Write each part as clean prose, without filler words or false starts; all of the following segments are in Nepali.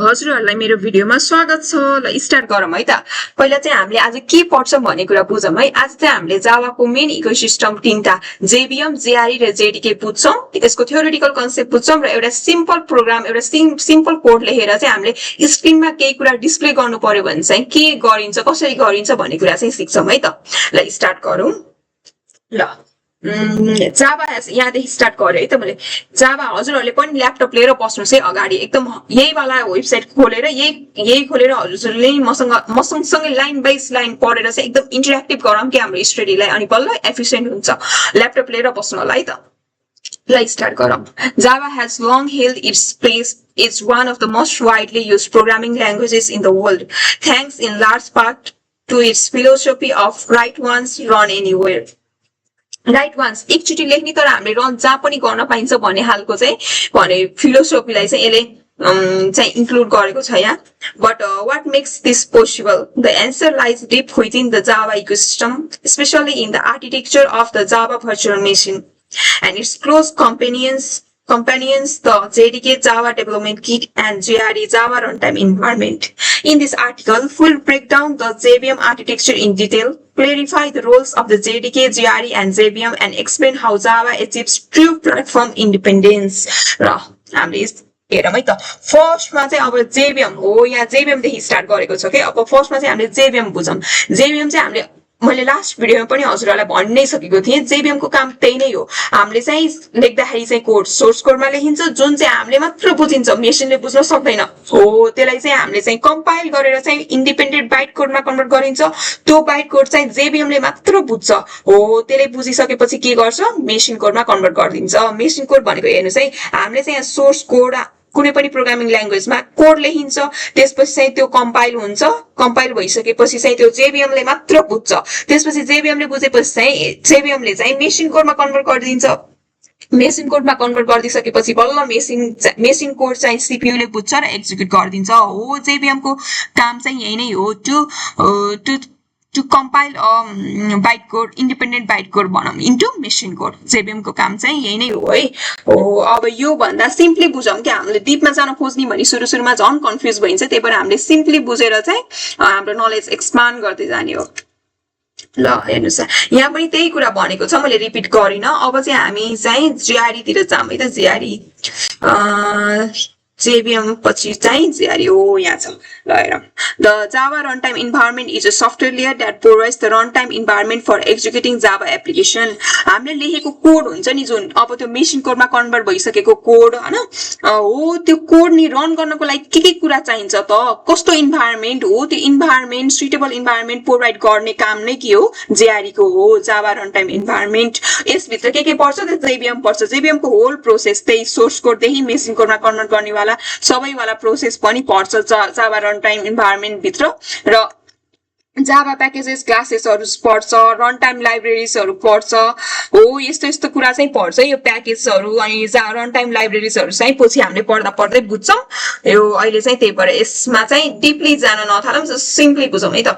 हजुरहरूलाई मेरो भिडियोमा स्वागत छ। ल स्टार्ट गरौँ है त। पहिला चाहिँ हामीले आज के पढ्छौँ भन्ने कुरा बुझौँ है। आज चाहिँ हामीले जावाको मेन इकोसिस्टम तीनटा जेबीएम, जेआरई र जेडीके बुझ्छौँ। यसको थ्योरेटिकल कन्सेप्ट बुझ्छौँ र एउटा सिम्पल प्रोग्राम, एउटा सिम्पल कोड लेखेर चाहिँ हामीले स्क्रिनमा केही कुरा डिस्प्ले गर्नु पर्यो भने चाहिँ के गरिन्छ, कसरी गरिन्छ भन्ने कुरा चाहिँ सिक्छौँ है त। ल स्टार्ट गरौँ। ल जावा यहाँदेखि स्टार्ट गरे है त मैले। जावा हजुरहरूले पनि ल्यापटप लिएर बस्नुहोस् है अगाडि, एकदम यही वाला वेबसाइट खोलेर यही खोलेर हजुरले मसँगसँगै लाइन बाइज लाइन पढेर चाहिँ एकदम इन्टरेक्टिभ गरौँ कि हाम्रो स्टडीलाई, अनि बल्ल एफिसिएन्ट हुन्छ। ल्यापटप लिएर बस्नु होला है त। ल स्टार्ट गरौँ। Java has long held its place as one of the most widely used programming languages in the world, thanks in large part to its philosophy of write once, run anywhere. Write once एकचोटि लेख्ने तर हामीले रन जहाँ पनि गर्न पाइन्छ भन्ने खालको चाहिँ भने फिलोसोफीलाई चाहिँ यसले चाहिँ इन्क्लुड गरेको छ यहाँ। But what makes this possible? The answer lies deep within the Java ecosystem, specially in the architecture of the Java virtual machine and its close companions the JDK Java Development Kit and JRE Java Runtime Environment. In this article, we'll break down the JVM architecture in detail, clarify the roles of the JDK, JRE and JVM, and explain how Java achieves true platform independence. र हामीले हेरौँ है त। फर्स्टमा चाहिँ अब जेबीएम हो, यहाँ जेबीएम देखि स्टार्ट गरेको छ के। अब फर्स्टमा चाहिँ हामीले जेबीएम बुझौँ। जेबीएम चाहिँ हामीले मैले लास्ट भिडियोमा पनि हजुरहरूलाई भन्नै सकेको थिएँ, जेबीएम को काम त्यही नै हो। हामीले चाहिँ लेख्दाखेरि चाहिँ कोड सोर्स कोडमा लेखिन्छ, जुन चाहिँ हामीले मात्र बुझिन्छ, मेसिनले बुझ्न सक्दैन हो। त्यसलाई चाहिँ हामीले चाहिँ कम्पाइल गरेर चाहिँ इन्डिपेन्डेन्ट बाइट कोडमा कन्भर्ट गरिन्छ। त्यो बाइट कोड चाहिँ जेबीएमले मात्र बुझ्छ हो। त्यसले बुझिसकेपछि के गर्छ, मेसिन कोडमा कन्भर्ट गरिदिन्छ। मेसिन कोड भनेको हेर्नुहोस् है, हामीले चाहिँ यहाँ सोर्स कोड कुनै पनि प्रोग्रामिङ ल्याङ्ग्वेजमा कोड लेखिन्छ, त्यसपछि चाहिँ त्यो कम्पाइल हुन्छ। कम्पाइल भइसकेपछि चाहिँ त्यो जेबीएमले मात्र बुझ्छ। त्यसपछि जेबीएमले बुझेपछि चाहिँ जेबीएमले चाहिँ मेसिन कोडमा कन्भर्ट गरिदिन्छ। मेसिन कोडमा कन्भर्ट गरिदिसकेपछि बल्ल मेसिन कोड चाहिँ सीपीयूले बुझ्छ र एक्जिक्युट गरिदिन्छ हो। जेबीएम को काम चाहिँ यही नै हो, to compile a byte code, independent byte code बनाउँ into machine code। जेबीएम को काम चाहिँ यही नै हो है। हो अब यो भन्दा सिम्पली बुझौँ कि हामीले डिपमा जान खोज्ने भने सुरुमा झन् कन्फ्युज भइन्छ, त्यही भएर हामीले सिम्पली बुझेर चाहिँ हाम्रो नलेज एक्सपान्ड गर्दै जाने हो। ल हेर्नुस्, यहाँ पनि त्यही कुरा भनेको छ, मैले रिपिट गरिन। अब चाहिँ हामी चाहिँ जेआरई तिर जाऊँ है त। जेआरई जेबीएम पछि चाहिँ जेआरई हो, यहाँ छ। ल हेरौँ। The Java Runtime Environment is a software layer that provides the runtime environment for executing Java application. हामीले लेखेको कोड हुन्छ नि जुन, अब त्यो मेसिन कोडमा कन्भर्ट भइसकेको कोड हैन हो, त्यो कोड नि रन गर्नको लागि के कुरा चाहिन्छ त, कस्तो इन्भाइरोमेन्ट हो, त्यो इन्भाइरोमेन्ट सुइटेबल इन्भाइरोमेन्ट प्रोभाइड गर्ने काम नै के हो, जेआरई को हो, जावा रनटाइम इन्भाइरोमेन्ट। यसभित्र के पर्छ त, जेबीएम पर्छ। जेबीएम को होल प्रोसेस त्यही सोर्स कोड देखि मेसिन कोडमा कन्भर्ट गर्ने वाला सबै वाला प्रोसेस पनि पर्छ जावा रनटाइम इन्भाइरोमेन्ट भित्र। र जावा प्याकेजेस क्लासेसहरु पर्छ, रनटाइम लाइब्रेरिजहरु पर्छ हो। यस्तो कुरा चाहिँ पर्छ यो प्याकेजहरु अनि रनटाइम लाइब्रेरिजहरु चाहिँ पछि हामीले पढ्दै बुझ्छौं यो। अहिले चाहिँ त्यही भएर यसमा चाहिँ डिपली जान नथालौं, सिम्पली बुझौं है त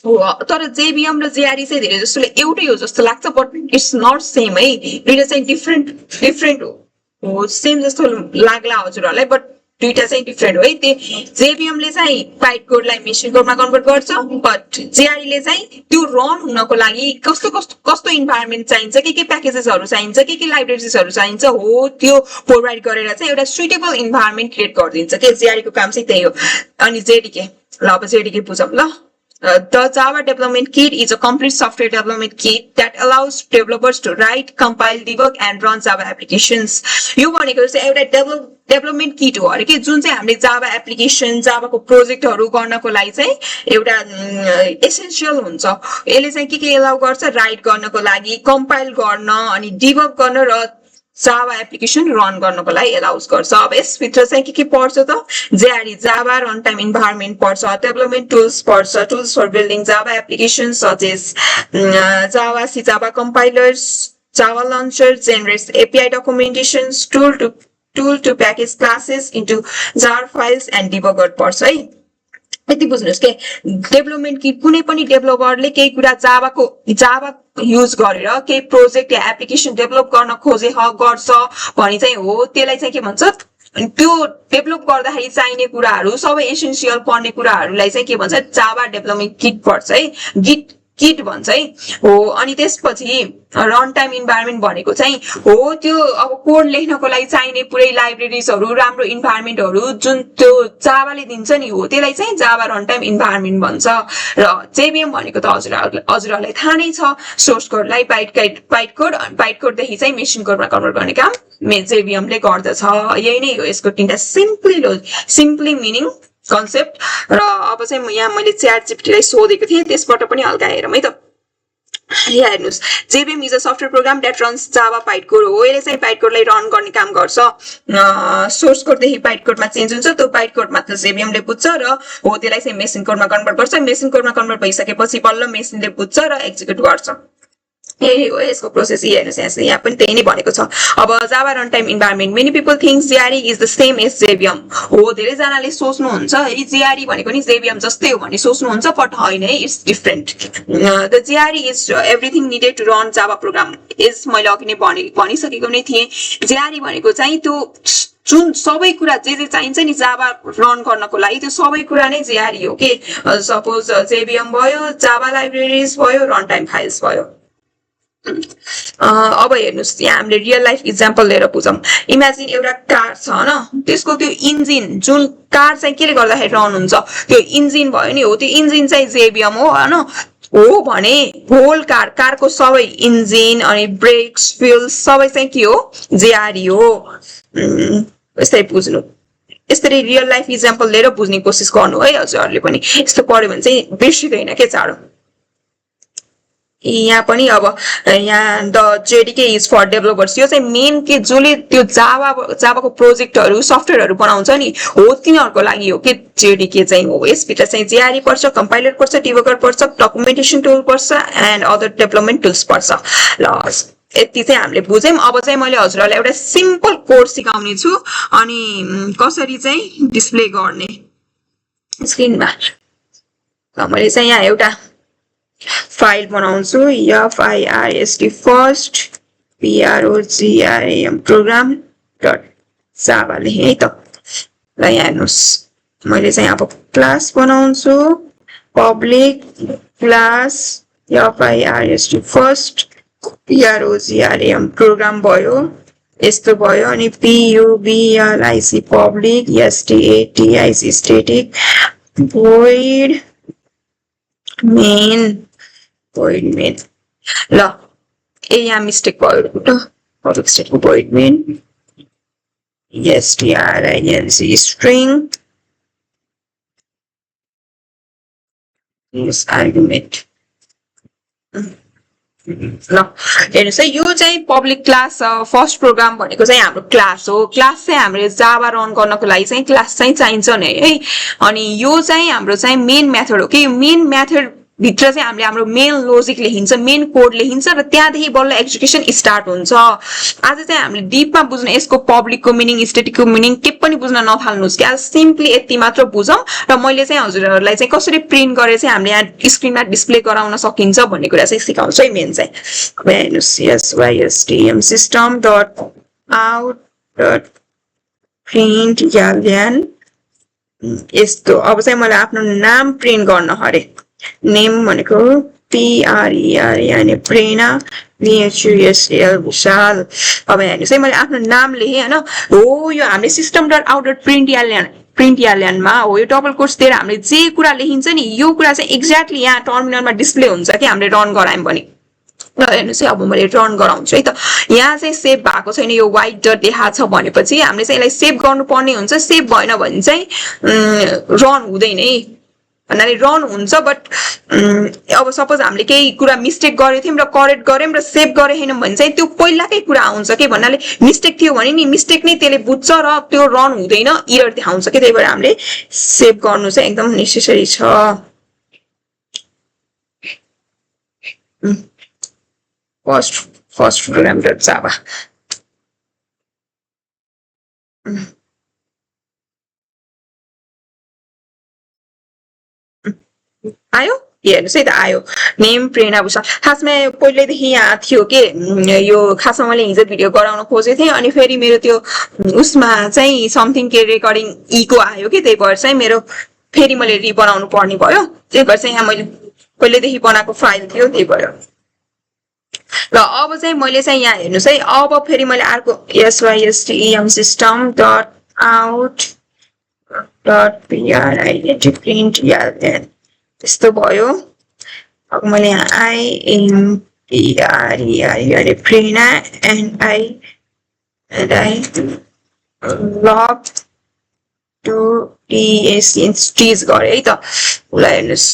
हो। तर जेबीएम र जेआरई चाहिँ धेरै जसोले एउटै हो जस्तो लाग्छ, बट इट्स नट सेम है। दुईटा चाहिँ डिफरेन्ट हो। सेम जस्तो लाग्ला हजुरहरूलाई, बट दुईटा चाहिँ डिफरेन्ट हो है। त्यो जेबीएम ले चाहिँ बाइट कोडलाई मेसिन कोडमा कन्भर्ट गर्छ, बट जेआरई ले चाहिँ त्यो रन हुनको लागि कस्तो इन्भाइरोमेन्ट चाहिन्छ, के प्याकेजेसहरु चाहिन्छ, के लाइब्रेरिजहरु चाहिन्छ हो, त्यो प्रोभाइड गरेर चाहिँ एउटा सुइटेबल इन्भाइरोमेन्ट क्रिएट गरिदिन्छ के। जेआरई को काम चाहिँ त्यही हो। अनि जेडीके, ल अब जेडीके बुझौँ ल। The Java Development Kit is a complete software development kit that allows developers to write, compile, debug, and run Java applications. यो भनेको चाहिँ एउटा डेभलपमेन्ट किट हो अरे के, जुन चाहिँ हामीले जावा एप्लिकेसन, जावाको प्रोजेक्टहरु गर्नको लागि चाहिँ एउटा एसेन्शियल हुन्छ। यसले चाहिँ के एलाउ गर्छ, राइट गर्नको लागि, कम्पाइल गर्न अनि डिबग गर्न र जावा एप्लिकेसन रन गर्नको लागि एलाउस गर्छ। अब यसभित्र चाहिँ के पर्छ त, जेआरई जावा रनटाइम इन्भाइरोमेन्ट पर्छ, डेभलपमेन्ट टुल्स पर्छ, tools for building Java application such as Java C, Java compilers, Java launcher, generates API documentations, tool to package classes into jar files and debugger पर्छ है। यति बुझ्नुस् के, डेभलपमेन्ट किट कुनै पनि डेभलपरले केही कुरा जावा युज गरेर केही प्रोजेक्ट या एप्लिकेसन डेभलप गर्न खोजे गर्छ भने चाहिँ हो, त्यसलाई चाहिँ के भन्छ, त्यो डेभलप गर्दाखेरि चाहिने कुराहरू सबै एसेन्सियल पर्ने कुराहरूलाई चाहिँ के भन्छ जावा डेभलपमेन्ट किट पर्छ है किट भन्छ है हो अनि त्यसपछि रन टाइम इन्भाइरोमेन्ट भनेको चाहिँ हो त्यो अब कोड लेख्नको लागि चाहिने पुरै लाइब्रेरिजहरू राम्रो इन्भाइरोमेन्टहरू जुन त्यो जावाले दिन्छ नि हो त्यसलाई चाहिँ जावा रन टाइम इन्भाइरोमेन्ट भन्छ र जेबिएम भनेको त हजुरहरूलाई थाहा नै छ सोर्स कोडलाई बाइट कोडदेखि चाहिँ मेसिन कोडमा कन्भर्ट गर्ने काम जेबिएमले गर्दछ यही नै हो यसको तिनटा सिम्पली मिनिङ कन्सेप्ट र अब चाहिँ यहाँ मैले च्याट जीपीटीलाई सोधेको थिएँ त्यसबाट पनि हल्का हेरौँ है त यहाँ हेर्नुहोस् JVM is a software program that runs Java byte code हो यसले चाहिँ बाइट कोडलाई रन गर्ने काम गर्छ सोर्स कोडदेखि बाइट कोडमा चेन्ज हुन्छ त्यो बाइट कोडमा त जेबिएमले बुझ्छ र हो त्यसलाई चाहिँ मेसिन कोडमा कन्भर्ट गर्छ मेसिन कोडमा कन्भर्ट भइसकेपछि बल्ल मेसिनले बुझ्छ र एक्जिक्युट गर्छ यही हो यसको प्रोसेस हेर्नुहोस् यहाँ पनि त्यही नै भनेको छ अब Java run time environment many people think JRE is the same as JVM हो धेरैजनाले सोच्नुहुन्छ है जेआरई भनेको नि जेबिएम जस्तै हो भन्ने सोच्नुहुन्छ बट होइन है it's different the JRE is everything needed to run Java program is मैले अघि नै भनिसकेको नै थिएँ जेआरई भनेको चाहिँ त्यो जुन सबै कुरा जे चाहिन्छ नि जावा रन गर्नको लागि त्यो सबै कुरा नै जेआरई हो के सपोज जेबिएम भयो जावा लाइब्रेरिज भयो रन टाइम फाइल्स भयो अब हेर्नुहोस् यहाँ हामीले रियल लाइफ इक्जाम्पल लिएर बुझौँ इमेजिन एउटा कार छ होइन त्यसको त्यो इन्जिन जुन कार चाहिँ केले गर्दाखेरि रन हुन्छ त्यो इन्जिन भयो नि हो त्यो इन्जिन चाहिँ जेबिएम हो होइन हो भने होल कारको सबै इन्जिन अनि ब्रेक्स फ्युल्स सबै चाहिँ के हो जेआरई हो यस्तै बुझ्नु यसरी रियल लाइफ इक्जाम्पल लिएर बुझ्ने कोसिस गर्नु है हजुरहरूले पनि यस्तो पढ्यो भने चाहिँ बिर्सिँदैन के चाँडो यहाँ पनि अब यहाँ the JDK is for developers यो चाहिँ मेन के जसले त्यो जावाको प्रोजेक्टहरू सफ्टवेयरहरू बनाउँछ नि हो तिनीहरूको लागि हो कि जेडीके चाहिँ हो यसभित्र चाहिँ जेआरई पर्छ कम्पाइलर पर्छ डिबगर पर्छ डकुमेन्टेसन टुल पर्छ एन्ड अदर डेभलपमेन्ट टुल्स पर्छ ल यति चाहिँ हामीले बुझ्यौँ अब चाहिँ मैले हजुरहरूलाई एउटा सिम्पल कोड सिकाउने छु अनि कसरी चाहिँ डिस्प्ले गर्ने स्क्रिनमा मैले चाहिँ यहाँ एउटा फाइल बनाउँछु FIRST first PROGRAM program dot Java लेखेँ है त ल यहाँ हेर्नुहोस् मैले चाहिँ अब क्लास बनाउँछु public class FIRST first PROGRAM program भयो यस्तो भयो अनि PUBLIC public STATIC static void main ल यहाँ मिस्टेक भयो void main string string this argument ल हेर्नुहोस् है यो चाहिँ पब्लिक क्लास फर्स्ट प्रोग्राम भनेको चाहिँ हाम्रो क्लास हो क्लास चाहिँ हामीले जावा रन गर्नको लागि चाहिँ क्लास चाहिँ चाहिन्छ नि है अनि यो चाहिँ हाम्रो चाहिँ मेन मेथड हो कि मेन मेथड भित्र चाहिँ हामीले हाम्रो मेन लोजिक लेखिन्छ मेन कोड लेखिन्छ र त्यहाँदेखि बल्ल एक्जिक्युसन स्टार्ट हुन्छ आज चाहिँ हामीले डिपमा बुझ्न यसको पब्लिकको मिनिङ स्टेटिकको मिनिङ के पनि बुझ्न नथाल्नुहोस् कि आज सिम्पली यति मात्र बुझौँ र मैले चाहिँ हजुरहरूलाई चाहिँ कसरी प्रिन्ट गरेर चाहिँ हामीले यहाँ स्क्रिनमा डिस्प्ले गराउन सकिन्छ भन्ने कुरा चाहिँ सिकाउँछु है मेन चाहिँ अब हेर्नुहोस् SYSTM system dot out dot print याल्यान यस्तो अब चाहिँ मलाई आफ्नो नाम प्रिन्ट गर्न अरे नेम भनेको PRER यानी प्रेरणा VHUSL विशाल अब हेर्नुहोस् है मैले आफ्नो नाम लेखेँ होइन हो यो हामीले system dot out dot print याल्यानमा हो यो डबल कोट्स दिएर हामीले जे कुरा लेखिन्छ नि यो कुरा चाहिँ एक्ज्याक्टली यहाँ टर्मिनलमा डिस्प्ले हुन्छ कि हामीले रन गरायौँ भने र हेर्नुहोस् है अब मैले रन गराउँछु है त यहाँ चाहिँ सेभ भएको छैन यो व्हाइट डट देखाएको छ भनेपछि हामीले चाहिँ यसलाई सेभ गर्नुपर्ने हुन्छ सेभ भएन भने चाहिँ रन हुँदैन है भन्नाले रन हुन्छ बट अब सपोज हामीले केही कुरा मिस्टेक गरेको थियौँ र करेक्ट गऱ्यौँ र सेभ गरेनौँ भने चाहिँ त्यो पहिलाकै कुरा आउँछ कि भन्नाले मिस्टेक थियो भने नि मिस्टेक नै त्यसले बुझ्छ र त्यो रन हुँदैन इरर देखाउँछ कि त्यही भएर हामीले सेभ गर्नु चाहिँ एकदम नेसेसरी छ फर्स्ट प्रोग्राम डट जावा आयो हेर्नुहोस् है त आयो नेम प्रेरणा भूषाल खासमा पहिल्यैदेखि यहाँ थियो के यो खासमा मैले हिजो भिडियो गराउन खोजेको थिएँ अनि फेरि मेरो त्यो उसमा चाहिँ समथिङ के रेकर्डिङ इको आयो कि त्यही भएर चाहिँ मेरो फेरि मैले रिबनाउनु पर्ने भयो त्यही भएर चाहिँ यहाँ मैले पहिल्यैदेखि बनाएको फाइल थियो त्यही भयो र अब चाहिँ मैले चाहिँ यहाँ हेर्नुहोस् है अब फेरि मैले अर्को SYSTEM system dot out dot PR identity print त्यस्तो भयो अब मैले यहाँ IMPRER Prerna and I love to tease गरेँ है त उसलाई हेर्नुहोस्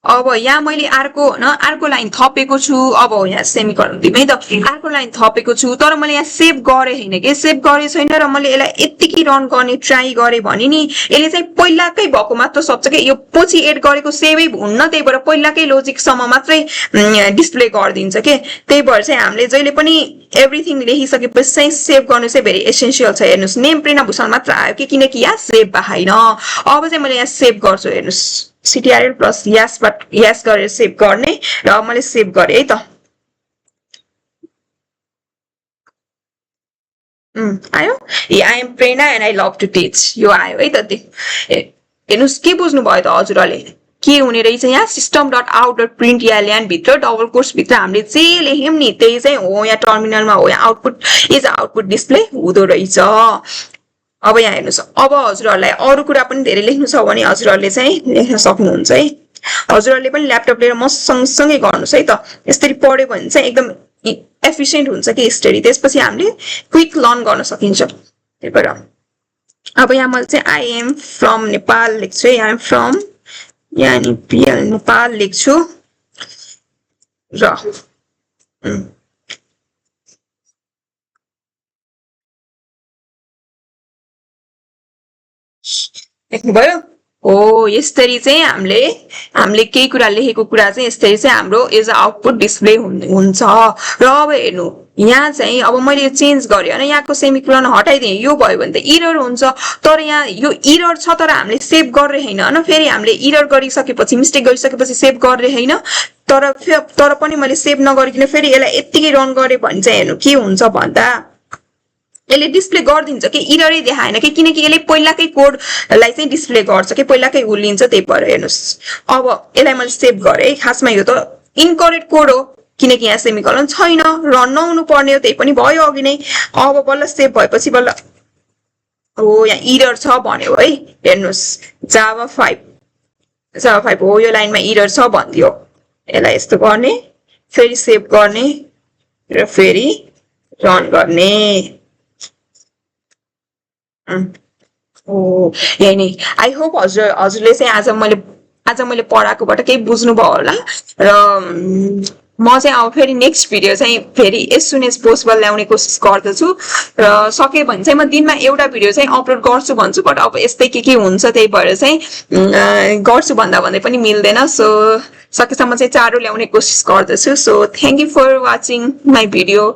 अब यहाँ मैले अर्को लाइन थपेको छु अब यहाँ सेमिकोलन दिउँ है त अर्को लाइन थपेको छु तर मैले यहाँ सेभ गरेँ होइन कि सेभ गरेँ छैन र मैले यसलाई यत्तिकै रन गर्ने ट्राई गरेँ भने नि यसले चाहिँ पहिलाकै भएको मात्र सक्छ कि यो पछि एड गरेको सेभै हुन्न त्यही भएर पहिलाकै लोजिकसम्म मात्रै डिस्प्ले गरिदिन्छ के त्यही भएर चाहिँ हामीले जहिले पनि एभ्रिथिङ लेखिसकेपछि चाहिँ सेभ गर्नु चाहिँ भेरी एसेन्सियल छ हेर्नुहोस् नेम प्रेरणा भूषाल मात्र आयो कि किनकि यहाँ सेभ भएन अब चाहिँ मैले यहाँ सेभ गर्छु हेर्नुहोस् CTRL प्लस यस गरेर सेभ गर्ने र अब मैले सेभ गरेँ है त आयो I am Prerana and I love to teach यो आयो है त हेर्नुहोस् के बुझ्नु भयो त हजुरहरूले के हुने रहेछ यहाँ system dot out dot print ल्यान भित्र डबल कोर्स भित्र हामीले जे लेख्यौँ नि त्यही चाहिँ हो यहाँ टर्मिनलमा हो यहाँ आउटपुट इज आउटपुट डिस्प्ले हुँदो रहेछ अब यहाँ हेर्नुहोस् अब हजुरहरूलाई अरू कुरा पनि धेरै लेख्नु छ भने हजुरहरूले चाहिँ लेख्न सक्नुहुन्छ है हजुरहरूले पनि ल्यापटप लिएर म सँगसँगै गर्नुहोस् है त यसरी पढ्यो भने चाहिँ एकदम एफिसियन्ट हुन्छ कि स्टडी त्यसपछि हामीले क्विक लर्न गर्न सकिन्छ त्यही भएर अब यहाँ मैले चाहिँ आई एम फ्रम नेपाल लेख्छु है आई एम फ्रम यहाँ पिएल नेपाल लेख्छु र देख्नुभयो हो यसरी चाहिँ हामीले केही कुरा लेखेको कुरा चाहिँ यसरी चाहिँ हाम्रो एज आउटपुट डिस्प्ले हुन्छ र अब हेर्नु यहाँ चाहिँ अब मैले यो चेन्ज गरेँ होइन यहाँको सेमिकोलन हटाइदिएँ यो भयो भने त इरर हुन्छ तर यहाँ यो इरर छ तर हामीले सेभ गर्ने होइन फेरि हामीले इरर गरिसकेपछि मिस्टेक गरिसकेपछि सेभ गर्ने होइन तर पनि मैले सेभ नगरिकन फेरि यसलाई यत्तिकै रन गरेँ भने चाहिँ हेर्नु के हुन्छ भन्दा यसले डिस्प्ले गरिदिन्छ कि इररै देखाएन कि किनकि यसले पहिलाकै कोडलाई चाहिँ डिस्प्ले गर्छ कि पहिलाकै उल्लिन्छ त्यही भएर हेर्नुहोस् अब यसलाई मैले सेभ गरेँ खासमा यो त इनकरेक्ट कोड हो किनकि यहाँ सेमिकोलन छैन रन नहुनु पर्ने हो त्यही पनि भयो अघि नै अब बल्ल सेभ भएपछि बल्ल हो यहाँ इरर छ भन्यो है हेर्नुहोस् जावा 5 हो यो लाइनमा इरर छ भन्दियो यसलाई यस्तो गर्ने फेरि सेभ गर्ने र फेरि रन गर्ने यही नै आई होप हजुरले चाहिँ आज मैले पढाएकोबाट केही बुझ्नुभयो होला र म चाहिँ अब फेरि नेक्स्ट भिडियो चाहिँ फेरि एज सुन एज पोसिबल ल्याउने कोसिस गर्दछु र सके भने चाहिँ म दिनमा एउटा भिडियो चाहिँ अपलोड गर्छु भन्छु बट अब यस्तै के हुन्छ त्यही भएर चाहिँ गर्छु भन्दै पनि मिल्दैन सो सकेसम्म चाहिँ चाँडो ल्याउने कोसिस गर्दछु so thank you for watching my video